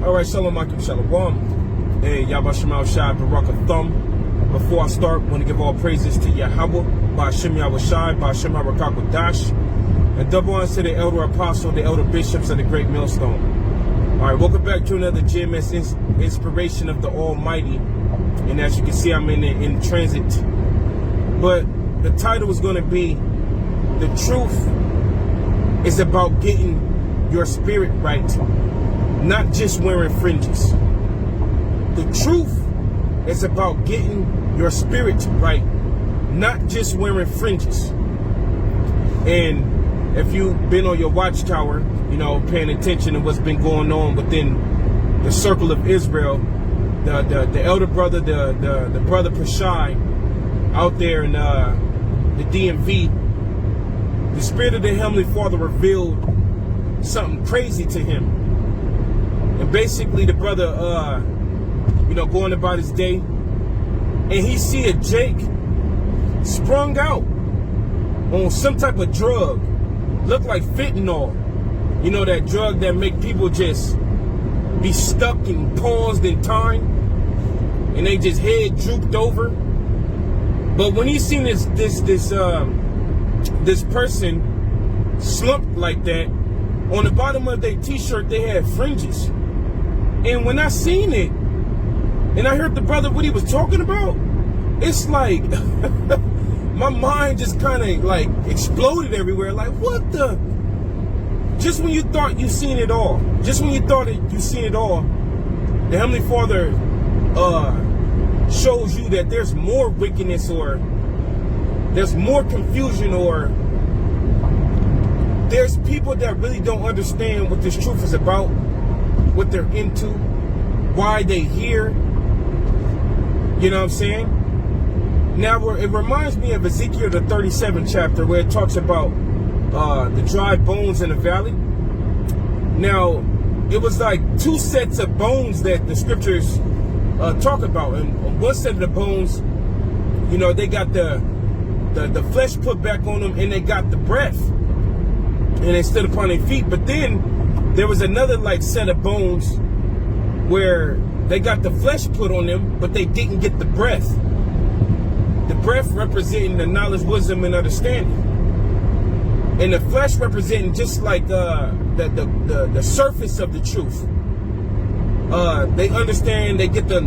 All right, Shalom Akim Shalom. Hey, Yabashim Al-Shai Baraka Thumb. Before I start, I want to give all praises to Yahweh, Ba'ashem Yahushai, Ba'ashem HaRakakwadash, and double honors to the elder apostle, the elder bishops, and the great millstone. All right, welcome back to another GMS Inspiration of the Almighty. And as you can see, I'm in transit. But the title is going to be, The Truth is About Getting Your Spirit Right, not just wearing fringes. The truth is about getting your spirit right, not just wearing fringes. And if you've been on your watchtower, you know, paying attention to what's been going on within the circle of Israel, the elder brother, the brother Pashai out there in the DMV, the Spirit of the Heavenly Father revealed something crazy to him. And basically the brother, going about his day, and he see a Jake sprung out on some type of drug, look like fentanyl. You know, that drug that make people just be stuck and paused in time, and they just head drooped over. But when he seen this person slumped like that, on the bottom of their t-shirt they had fringes. And when I seen it, and I heard the brother what he was talking about, it's like my mind just kind of like exploded everywhere. Like, what the? Just when you thought you seen it all, just when you thought you seen it all, the Heavenly Father shows you that there's more wickedness, or there's more confusion, or there's people that really don't understand what this truth is about, what they're into, why they here. You know what I'm saying? Now, it reminds me of Ezekiel, the 37th chapter, where it talks about the dry bones in the valley. Now, it was like two sets of bones that the scriptures talk about. And on one set of the bones, you know, they got the flesh put back on them, and they got the breath, and they stood upon their feet. But then there was another like set of bones where they got the flesh put on them, but they didn't get the breath. The breath representing the knowledge, wisdom, and understanding, and the flesh representing just like the surface of the truth. They understand, they get the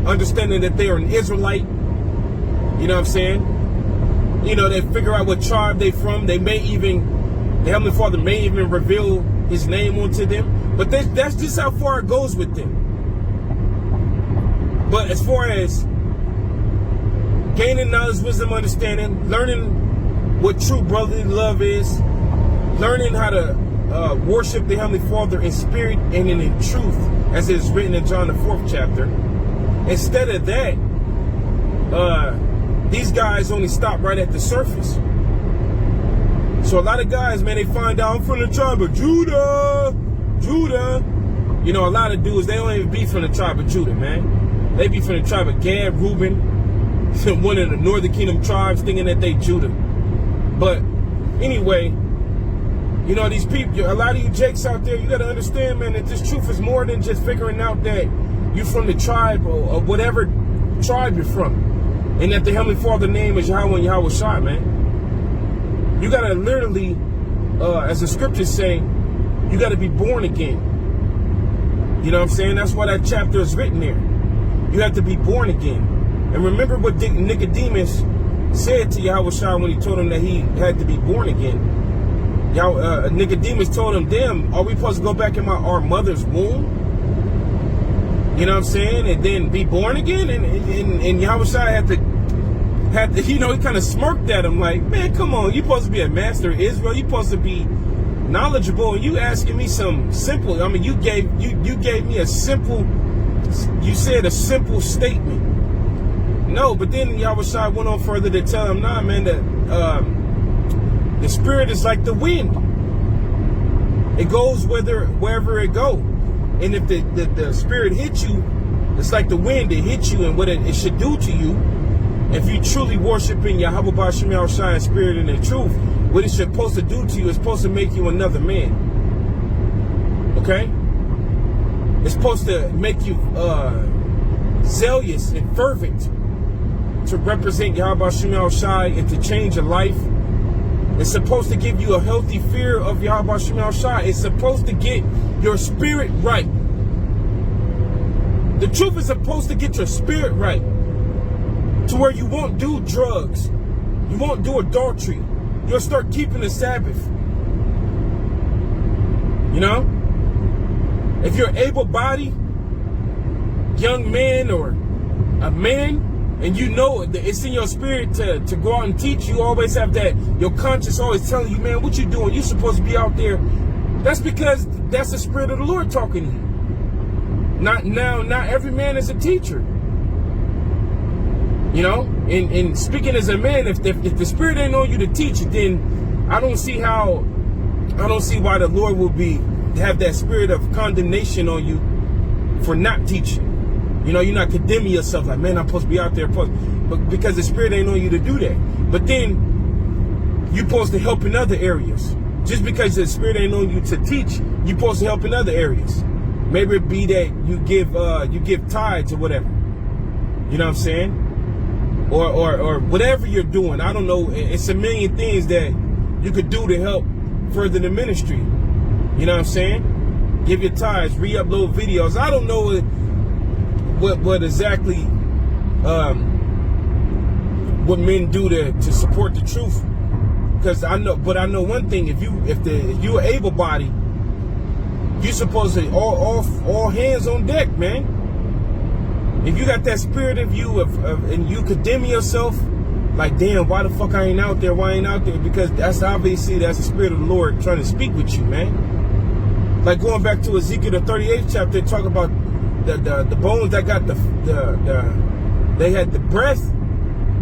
understanding that they are an Israelite. You know what I'm saying? You know, they figure out what tribe they from. They may even, the Heavenly Father may even reveal His name onto them. But that's just how far it goes with them. But as far as gaining knowledge, wisdom, understanding, learning what true brotherly love is, learning how to worship the Heavenly Father in spirit and in truth, as it is written in John the 4th chapter. Instead of that, these guys only stop right at the surface. So a lot of guys, man, they find out I'm from the tribe of Judah. You know, a lot of dudes, they don't even be from the tribe of Judah, man. They be from the tribe of Gad, Reuben, one of the northern kingdom tribes, thinking that they Judah. But anyway, you know, these people, a lot of you jakes out there, you got to understand, man, that this truth is more than just figuring out that you're from the tribe or whatever tribe you're from, and that the Heavenly Father's name is Yahweh and Yahushai, man. You got to literally, as the scriptures say, you got to be born again. You know what I'm saying? That's why that chapter is written there. You have to be born again. And remember what Nicodemus said to Yahushua when he told him that he had to be born again. Nicodemus told him, damn, are we supposed to go back in our mother's womb? You know what I'm saying? And then be born again? And Yahushua had to, you know, he kind of smirked at him like, man, come on, you supposed to be a master of Israel. You supposed to be knowledgeable, and you asking me some simple, I mean, you gave me a simple, you said a simple statement. No, but then Yahushua went on further to tell him, nah, man, that the spirit is like the wind. It goes wherever it go. And if the spirit hits you, it's like the wind, it hits you, and what it should do to you, if you truly worshiping Yahweh Ba'ashem Yahushua in spirit and in truth, what it's supposed to do to you is supposed to make you another man. Okay? It's supposed to make you zealous and fervent to represent Yahweh Shem Shai and to change your life. It's supposed to give you a healthy fear of Yahweh Shem Shai. It's supposed to get your spirit right. The truth is supposed to get your spirit right, to where you won't do drugs, you won't do adultery, you'll start keeping the Sabbath. You know? If you're able-bodied, young man or a man, and you know it's in your spirit to go out and teach, you always have that, your conscience always telling you, man, what you doing? You're supposed to be out there. That's because that's the Spirit of the Lord talking to you. Not every man is a teacher. You know, and speaking as a man, if the Spirit ain't on you to teach, then I don't see why the Lord will have that spirit of condemnation on you for not teaching. You know, you're not condemning yourself like, man, I'm supposed to be out there, but because the Spirit ain't on you to do that. But then you're supposed to help in other areas. Just because the Spirit ain't on you to teach, you're supposed to help in other areas. Maybe it be that you give tithes or whatever. You know what I'm saying? Or whatever you're doing. I don't know. It's a million things that you could do to help further the ministry. You know what I'm saying? Give your tithes, re-upload videos. I don't know what exactly what men do to support the truth. Because I know one thing: if you're able-bodied, you're supposed to all hands on deck, man. If you got that spirit of you and you condemn yourself, like, damn, why the fuck I ain't out there? Why I ain't out there? Because that's obviously the Spirit of the Lord trying to speak with you, man. Like going back to Ezekiel the 38th chapter, talk about the bones that got they had the breath.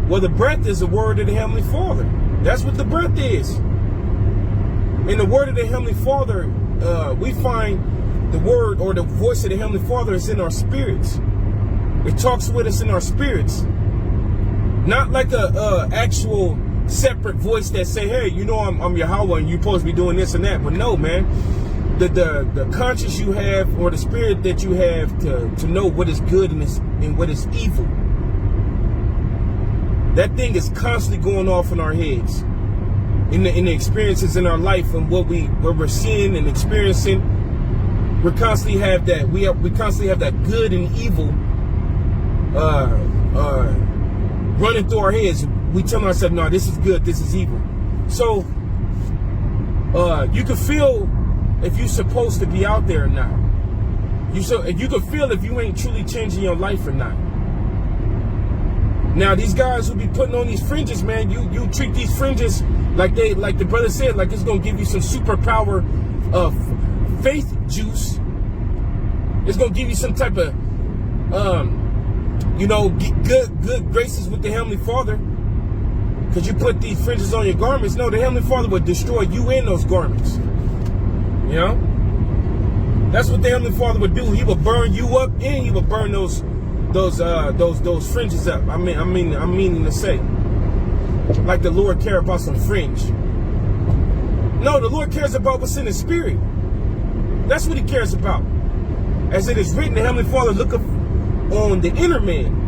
Well, the breath is the word of the Heavenly Father. That's what the breath is. In the word of the Heavenly Father, we find the word or the voice of the Heavenly Father is in our spirits. It talks with us in our spirits. Not like a actual separate voice that say, hey, you know I'm Yahweh and you're supposed to be doing this and that. But no, man. The conscience you have, or the spirit that you have to know what is good and what is evil. That thing is constantly going off in our heads. In the experiences in our life and what we're seeing and experiencing. We constantly have that. We constantly have that good and evil running through our heads. We tell ourselves, no, this is good, this is evil. So you can feel if you're supposed to be out there or not. You can feel if you ain't truly changing your life or not. Now these guys who be putting on these fringes, man, you treat these fringes like the brother said, like it's gonna give you some superpower of faith juice. It's gonna give you some type of good graces with the Heavenly Father. Because you put these fringes on your garments. No, the Heavenly Father would destroy you in those garments. You know? That's what the Heavenly Father would do. He would burn you up and he would burn those fringes up. I mean to say. Like the Lord cares about some fringe. No, the Lord cares about what's in the spirit. That's what he cares about. As it is written, the Heavenly Father looketh on the inner man.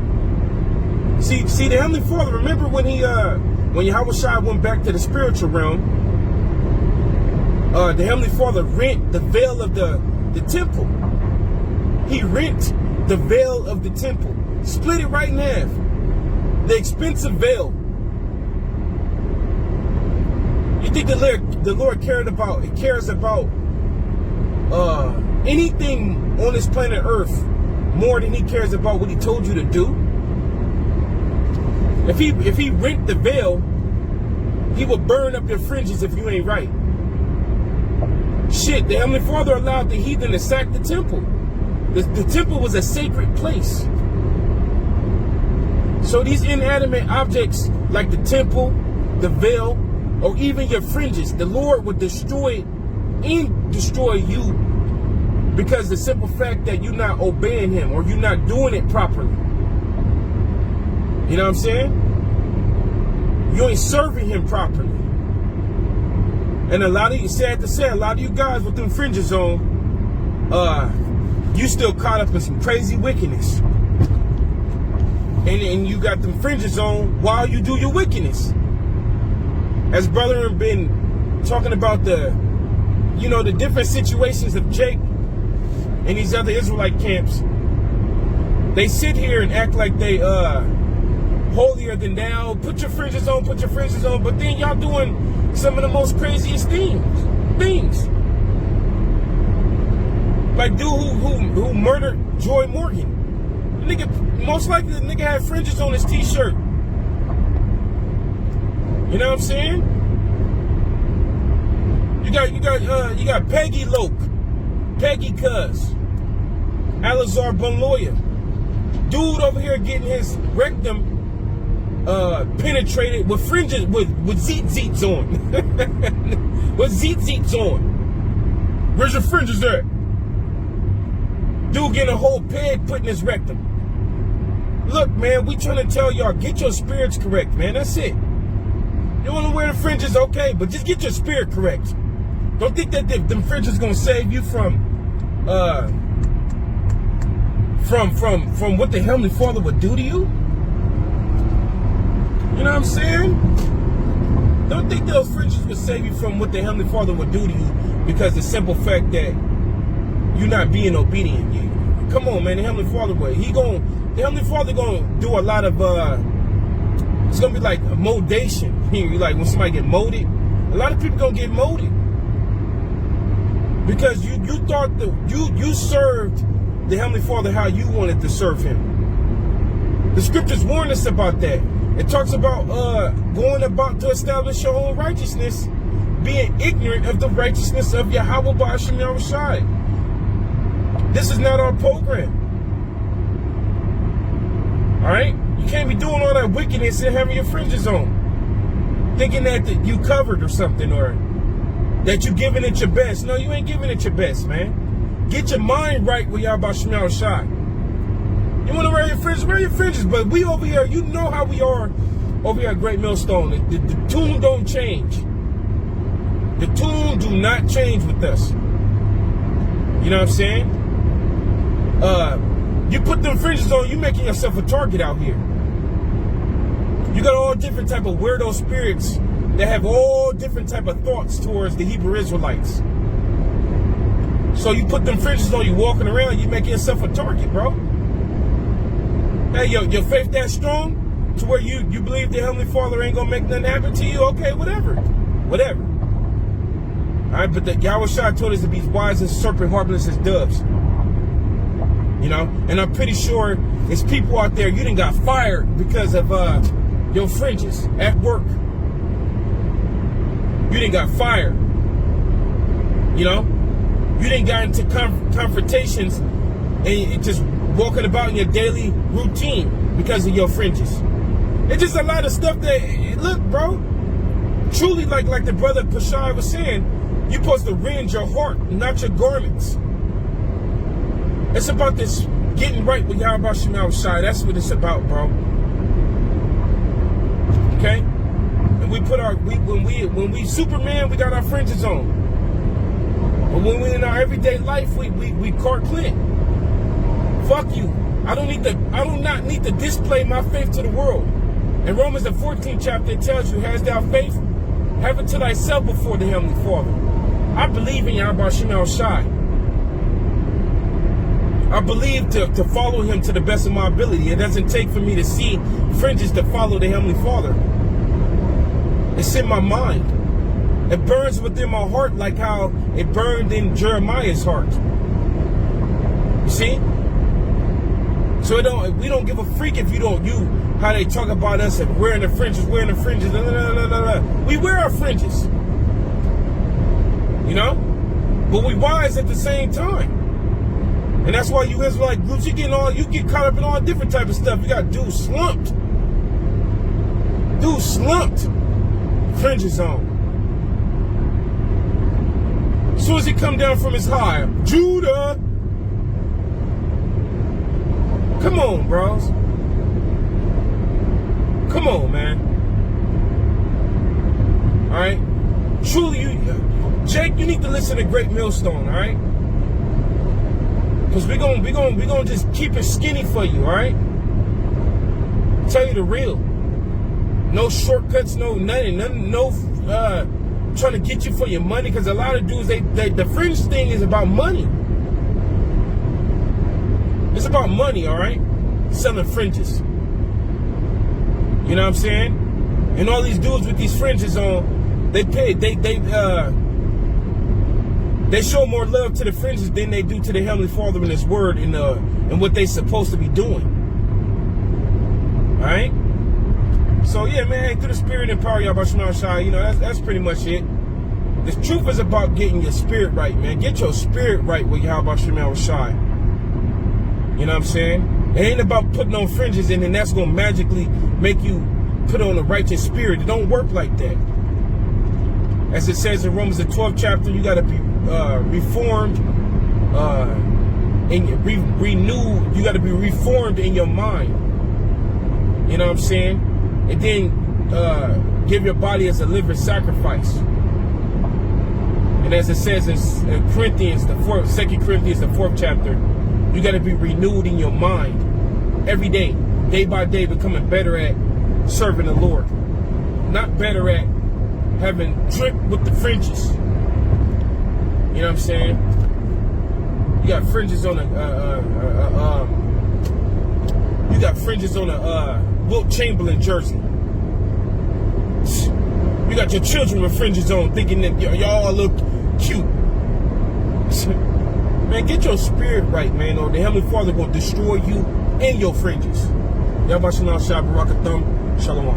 See, the Heavenly Father, remember when Yahweh Shai went back to the spiritual realm, the Heavenly Father rent the veil of the temple. He rent the veil of the temple. Split it right in half. The expensive veil. You think the Lord cares about anything on this planet Earth more than he cares about what he told you to do? If he rent the veil, he will burn up your fringes if you ain't right. Shit, the Heavenly Father allowed the heathen to sack the temple. The temple was a sacred place. So these inanimate objects like the temple, the veil, or even your fringes, the Lord would destroy you because the simple fact that you're not obeying him or you're not doing it properly. You know what I'm saying? You ain't serving him properly. And a lot of you, sad to say, a lot of you guys with them fringes on, you still caught up in some crazy wickedness. And you got them fringes on while you do your wickedness. As brother have been talking about the different situations of Jake and these other Israelite camps, they sit here and act like they holier than thou. Put your fringes on, but then y'all doing some of the most craziest things. Like dude who murdered Joy Morgan. Nigga, most likely the nigga had fringes on his t-shirt. You know what I'm saying? You got Peggy Loke, Peggy Cuz, Alazar Bunloya. Dude over here getting his rectum penetrated with fringes, with zeet-zeets on. With zeet-zeets on. Where's your fringes at? Dude getting a whole peg put in his rectum. Look, man, we trying to tell y'all, get your spirits correct, man. That's it. You want to wear the fringes, okay, but just get your spirit correct. Don't think that them fringes gonna save you from what the Heavenly Father would do to you. You know what I'm saying? Don't think those fringes would save you from what the Heavenly Father would do to you because the simple fact that you're not being obedient yet. Come on, man, the Heavenly Father way. The Heavenly Father gonna do a lot of it's gonna be like a moldation. Like when somebody get molded, a lot of people gonna get molded. Because you thought that you served the Heavenly Father how you wanted to serve him. The scriptures warn us about that. It talks about going about to establish your own righteousness, being ignorant of the righteousness of Yahweh Ba'ashem Yahushai. This is not our program. Alright? You can't be doing all that wickedness and having your fringes on. Thinking that you covered or something, or that you giving it your best. No, you ain't giving it your best, man. Get your mind right with Yahweh Ba'ashem Yahushai. You want to wear your fringes, but we over here, you know how we are over here at Great Millstone. The tune don't change. The tune do not change with us. You know what I'm saying? You put them fringes on, you making yourself a target out here. You got all different type of weirdo spirits that have all different type of thoughts towards the Hebrew Israelites. So you put them fringes on, you walking around, you making yourself a target, bro. Hey, your faith that strong to where you believe the Heavenly Father ain't gonna make nothing happen to you? Okay, whatever. Alright, but the Yahushua told us to be wise as serpent, harmless as doves. You know, and I'm pretty sure there's people out there, you done got fired because of your fringes at work. You done got fired. You know, you done got into confrontations and just walking about in your daily routine because of your fringes. It's just a lot of stuff that, look, bro, truly like the brother Pashai was saying, you're supposed to rend your heart, not your garments. It's about this getting right with Yahweh Ba'ashem Yahushai. That's what it's about, bro. Okay? And we put when we Superman, we got our fringes on. But when we in our everyday life, we Clark Clint. Fuck you. I do not need to display my faith to the world. In Romans the 14th chapter, it tells you, has thou faith? Have it to thyself before the Heavenly Father. I believe in Yahweh Ba'ashem Yahushai. I believe to follow him to the best of my ability. It doesn't take for me to see fringes to follow the Heavenly Father. It's in my mind. It burns within my heart like how it burned in Jeremiah's heart. You see? So we don't give a freak if how they talk about us and wearing the fringes. We wear our fringes. You know? But we wise at the same time. And that's why you Israelite groups, you get caught up in all different type of stuff. You got dudes slumped. Fringes on. As soon as he come down from his high, Judah. Come on, bros. Come on, man. All right. Truly, Jake, you need to listen to Great Millstone. All right. Because we gonna just keep it skinny for you, all right? Tell you the real. No shortcuts, no nothing, no trying to get you for your money. Because a lot of dudes, the fringe thing is about money. It's about money, all right? Selling fringes. You know what I'm saying? And all these dudes with these fringes on, they show more love to the fringes than they do to the Heavenly Father in His Word and what they supposed to be doing. All right? So yeah, man, through the Spirit and power, Yahweh Shema Shai, you know, that's pretty much it. The truth is about getting your spirit right, man. Get your spirit right with Yahweh Shema Shai. You know what I'm saying? It ain't about putting on fringes and then that's going to magically make you put on a righteous spirit. It don't work like that. As it says in Romans the 12th chapter, you got to be reformed and renewed. You got to be reformed in your mind. You know what I'm saying? And then give your body as a living sacrifice. And as it says in Corinthians, 2 Corinthians, the 4th chapter, you got to be renewed in your mind every day by day, becoming better at serving the Lord. Not better at having drip with the fringes. You know what I'm saying? You got fringes on a Wilt Chamberlain jersey. You got your children with fringes on, thinking that y'all look cute. Man, get your spirit right, man, or the Heavenly Father will destroy you and your fringes. Yahweh Shalom, Shabbat Barakathum, Shalom.